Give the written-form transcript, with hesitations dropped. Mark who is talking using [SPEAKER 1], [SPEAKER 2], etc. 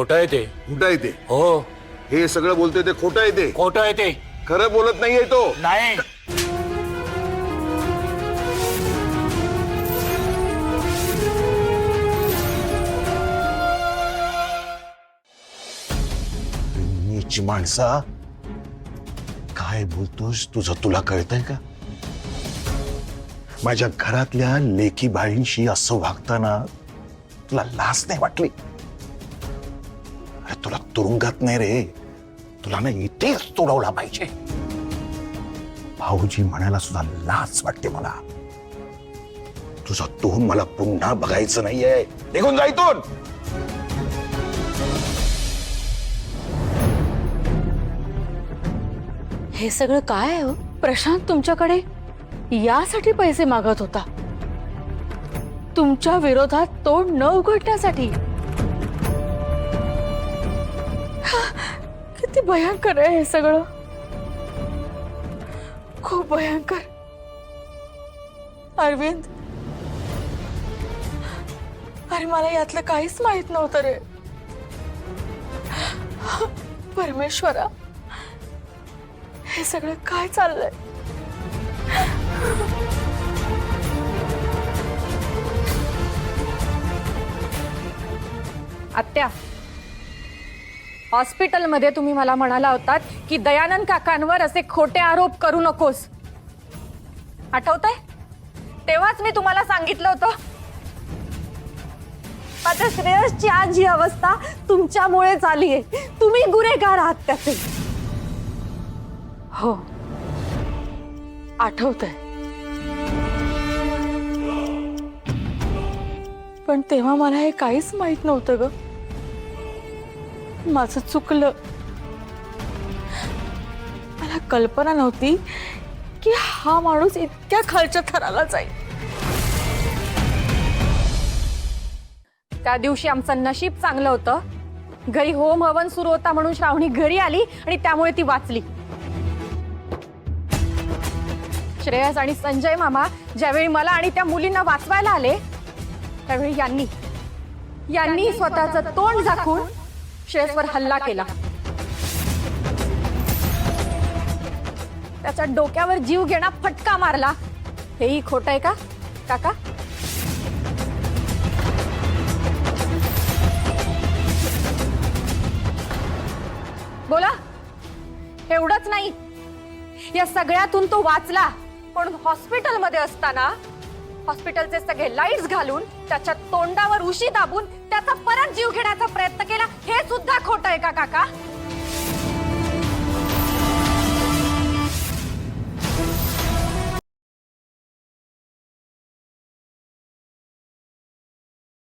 [SPEAKER 1] खोटं आहे ते.
[SPEAKER 2] खोटं आहे ते.
[SPEAKER 1] हो,
[SPEAKER 2] हे सगळं बोलतोय ते खोटं आहे ते.
[SPEAKER 1] खोटं आहे ते.
[SPEAKER 2] खरं बोलत नाहीये तो.
[SPEAKER 1] नाही.
[SPEAKER 2] नीच माणसा, काय बोलतोस? तुझं तुला कळतंय का? माझ्या घरातल्या लेकी बाळींशी असं वागताना तुला लाज नाही वाटली? अरे तुला तुरुंगात नाही रे, तुला ना इथेच तोडवला पाहिजे. भाऊजी म्हणायला सुद्धा लाज वाटते मला. तुझं तोंड मला पुन्हा बघायचं नाहीये. निघून जा इथून.
[SPEAKER 3] हे सगळं काय आहे हो? प्रशांत तुमच्याकडे यासाठी पैसे मागत होता, तुमच्या विरोधात तोंड न उघडण्यासाठी. किती भयंकर आहे हे सगळं, खूप भयंकर. अरविंद, अरे मला यातलं काहीच माहित नव्हतं रे. परमेश्वरा, हे सगळं काय चाललंय?
[SPEAKER 4] आत्या, हॉस्पिटलमध्ये तुम्ही मला म्हणाला होतात की दयानंद काकांवर असे खोटे आरोप करू नकोस. आठवतंय? तेव्हाच मी तुम्हाला सांगितलं होतं. आता श्रेयसची आज ही अवस्था तुमच्यामुळे झालीये. तुम्ही गुन्हेगार आहात त्याचे.
[SPEAKER 3] हो, आठवतंय. पण तेव्हा मला हे काहीच माहित नव्हतं ग. माझं चुकलं. मला कल्पना नव्हती की हा माणूस इतक्या खालच्या थराला जाईल.
[SPEAKER 4] त्या दिवशी आमचं नशीब चांगलं होतं. घरी होम हवन सुरू होता म्हणून श्रावणी घरी आली आणि त्यामुळे ती वाचली. श्रेयस आणि संजय मामा ज्यावेळी मला आणि त्या मुलींना वाचवायला आले त्यावेळी यांनी स्वतःचं तोंड झाकून श्रेयसवर हल्ला केला. त्याच्या डोक्यावर जीव घेणा फटका मारला. हेही खोटं आहे का काका? बोला. एवढंच नाही, या सगळ्यातून तो वाचला, पण हॉस्पिटलमध्ये असताना हॉस्पिटलचे सगळे लाईट्स घालून त्याच्या तोंडावर उशी दाबून त्याचा परत जीव घेण्याचा प्रयत्न केला. हे सुद्धा खोटं आहे का काका?